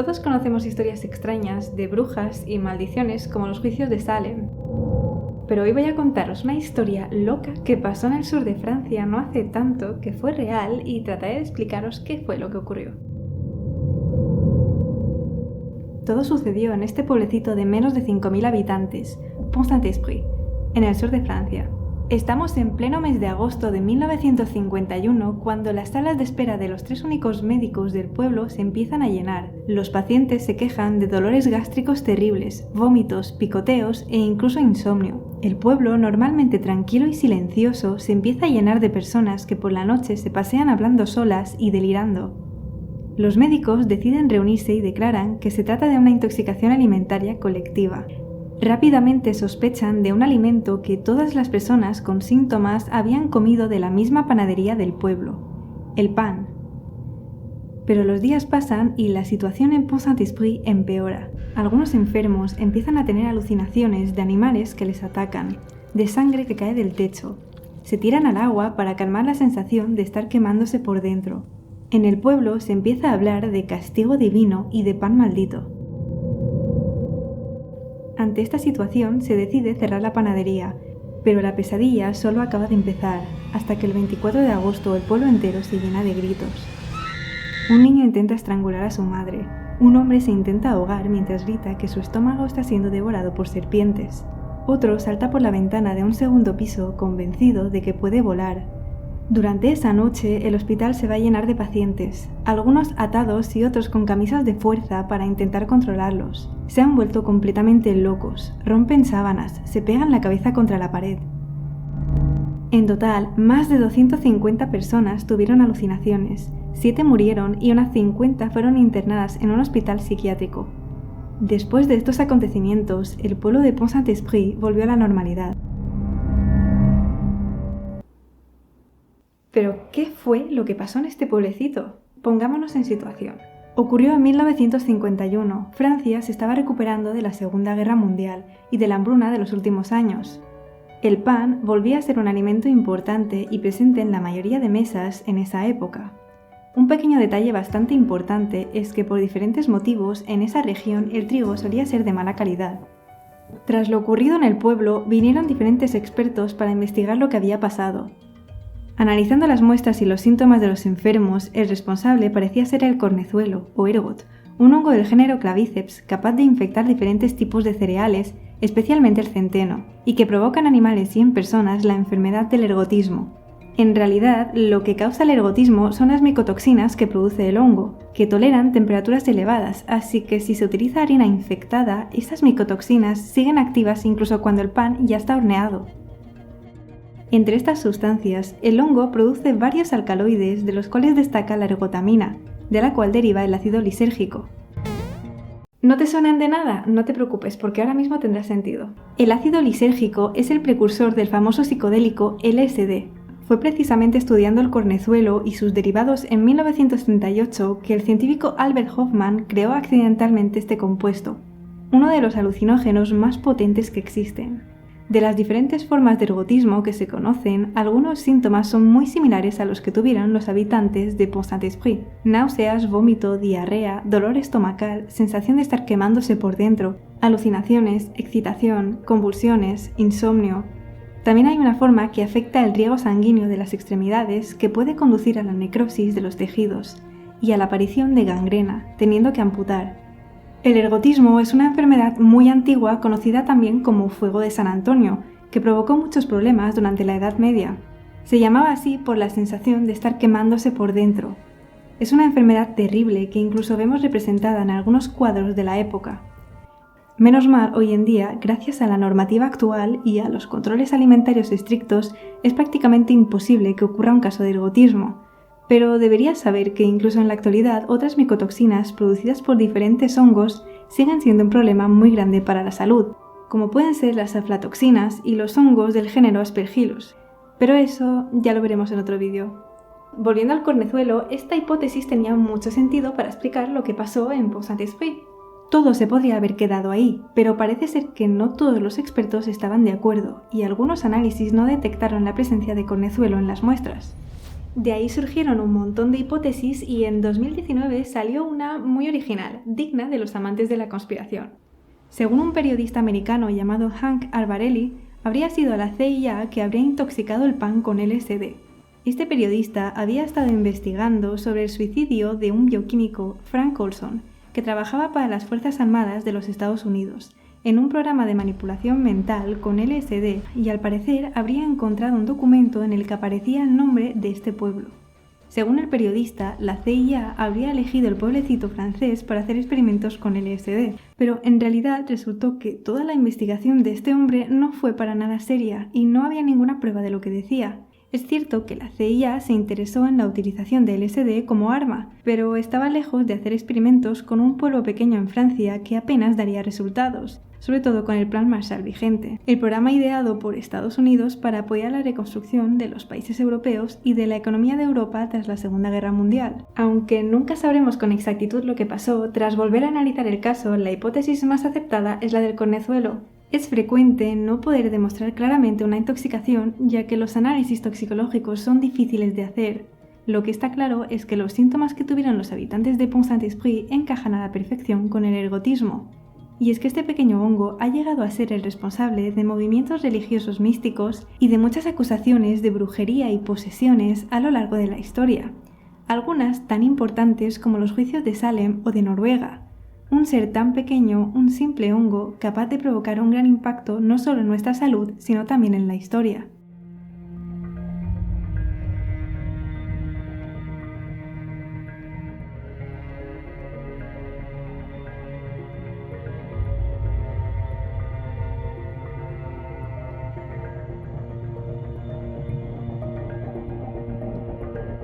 Todos conocemos historias extrañas de brujas y maldiciones como los juicios de Salem. Pero hoy voy a contaros una historia loca que pasó en el sur de Francia no hace tanto, que fue real, y trataré de explicaros qué fue lo que ocurrió. Todo sucedió en este pueblecito de menos de 5.000 habitantes, Pont-Saint-Esprit, en el sur de Francia. Estamos en pleno mes de agosto de 1951 cuando las salas de espera de los 3 únicos médicos del pueblo se empiezan a llenar. Los pacientes se quejan de dolores gástricos terribles, vómitos, picoteos e incluso insomnio. El pueblo, normalmente tranquilo y silencioso, se empieza a llenar de personas que por la noche se pasean hablando solas y delirando. Los médicos deciden reunirse y declaran que se trata de una intoxicación alimentaria colectiva. Rápidamente sospechan de un alimento que todas las personas con síntomas habían comido de la misma panadería del pueblo, el pan. Pero los días pasan y la situación en Pont-Saint-Esprit empeora. Algunos enfermos empiezan a tener alucinaciones de animales que les atacan, de sangre que cae del techo. Se tiran al agua para calmar la sensación de estar quemándose por dentro. En el pueblo se empieza a hablar de castigo divino y de pan maldito. Ante esta situación se decide cerrar la panadería, pero la pesadilla solo acaba de empezar, hasta que el 24 de agosto el pueblo entero se llena de gritos. Un niño intenta estrangular a su madre, un hombre se intenta ahogar mientras grita que su estómago está siendo devorado por serpientes. Otro salta por la ventana de un segundo piso convencido de que puede volar. Durante esa noche el hospital se va a llenar de pacientes, algunos atados y otros con camisas de fuerza para intentar controlarlos. Se han vuelto completamente locos, rompen sábanas, se pegan la cabeza contra la pared. En total, más de 250 personas tuvieron alucinaciones, 7 murieron y unas 50 fueron internadas en un hospital psiquiátrico. Después de estos acontecimientos, el pueblo de Pont-Saint-Esprit volvió a la normalidad. Pero, ¿qué fue lo que pasó en este pueblecito? Pongámonos en situación. Ocurrió en 1951. Francia se estaba recuperando de la Segunda Guerra Mundial y de la hambruna de los últimos años. El pan volvía a ser un alimento importante y presente en la mayoría de mesas en esa época. Un pequeño detalle bastante importante es que por diferentes motivos en esa región el trigo solía ser de mala calidad. Tras lo ocurrido en el pueblo, vinieron diferentes expertos para investigar lo que había pasado. Analizando las muestras y los síntomas de los enfermos, el responsable parecía ser el cornezuelo, o ergot, un hongo del género Claviceps capaz de infectar diferentes tipos de cereales, especialmente el centeno, y que provoca en animales y en personas la enfermedad del ergotismo. En realidad, lo que causa el ergotismo son las micotoxinas que produce el hongo, que toleran temperaturas elevadas, así que si se utiliza harina infectada, estas micotoxinas siguen activas incluso cuando el pan ya está horneado. Entre estas sustancias, el hongo produce varios alcaloides de los cuales destaca la ergotamina, de la cual deriva el ácido lisérgico. ¿No te suenan de nada? No te preocupes, porque ahora mismo tendrá sentido. El ácido lisérgico es el precursor del famoso psicodélico LSD. Fue precisamente estudiando el cornezuelo y sus derivados en 1938 que el científico Albert Hofmann creó accidentalmente este compuesto, uno de los alucinógenos más potentes que existen. De las diferentes formas de ergotismo que se conocen, algunos síntomas son muy similares a los que tuvieron los habitantes de Pont-Saint-Esprit. Náuseas, vómito, diarrea, dolor estomacal, sensación de estar quemándose por dentro, alucinaciones, excitación, convulsiones, insomnio. También hay una forma que afecta el riego sanguíneo de las extremidades que puede conducir a la necrosis de los tejidos y a la aparición de gangrena, teniendo que amputar. El ergotismo es una enfermedad muy antigua conocida también como fuego de San Antonio, que provocó muchos problemas durante la Edad Media. Se llamaba así por la sensación de estar quemándose por dentro. Es una enfermedad terrible que incluso vemos representada en algunos cuadros de la época. Menos mal, hoy en día, gracias a la normativa actual y a los controles alimentarios estrictos, es prácticamente imposible que ocurra un caso de ergotismo. Pero deberías saber que incluso en la actualidad otras micotoxinas producidas por diferentes hongos siguen siendo un problema muy grande para la salud, como pueden ser las aflatoxinas y los hongos del género Aspergillus. Pero eso ya lo veremos en otro vídeo. Volviendo al cornezuelo, esta hipótesis tenía mucho sentido para explicar lo que pasó en Pont-Saint-Esprit. Todo se podría haber quedado ahí, pero parece ser que no todos los expertos estaban de acuerdo y algunos análisis no detectaron la presencia de cornezuelo en las muestras. De ahí surgieron un montón de hipótesis y en 2019 salió una muy original, digna de los amantes de la conspiración. Según un periodista americano llamado Hank Albarelli, habría sido la CIA que habría intoxicado el pan con LSD. Este periodista había estado investigando sobre el suicidio de un bioquímico, Frank Olson, que trabajaba para las Fuerzas Armadas de los Estados Unidos, en un programa de manipulación mental con LSD, y al parecer habría encontrado un documento en el que aparecía el nombre de este pueblo. Según el periodista, la CIA habría elegido el pueblecito francés para hacer experimentos con LSD, pero en realidad resultó que toda la investigación de este hombre no fue para nada seria y no había ninguna prueba de lo que decía. Es cierto que la CIA se interesó en la utilización de LSD como arma, pero estaba lejos de hacer experimentos con un pueblo pequeño en Francia que apenas daría resultados, sobre todo con el Plan Marshall vigente, el programa ideado por Estados Unidos para apoyar la reconstrucción de los países europeos y de la economía de Europa tras la Segunda Guerra Mundial. Aunque nunca sabremos con exactitud lo que pasó, tras volver a analizar el caso, la hipótesis más aceptada es la del cornezuelo. Es frecuente no poder demostrar claramente una intoxicación, ya que los análisis toxicológicos son difíciles de hacer. Lo que está claro es que los síntomas que tuvieron los habitantes de Pont-Saint-Esprit encajan a la perfección con el ergotismo. Y es que este pequeño hongo ha llegado a ser el responsable de movimientos religiosos místicos y de muchas acusaciones de brujería y posesiones a lo largo de la historia, algunas tan importantes como los juicios de Salem o de Noruega. Un ser tan pequeño, un simple hongo, capaz de provocar un gran impacto no solo en nuestra salud, sino también en la historia.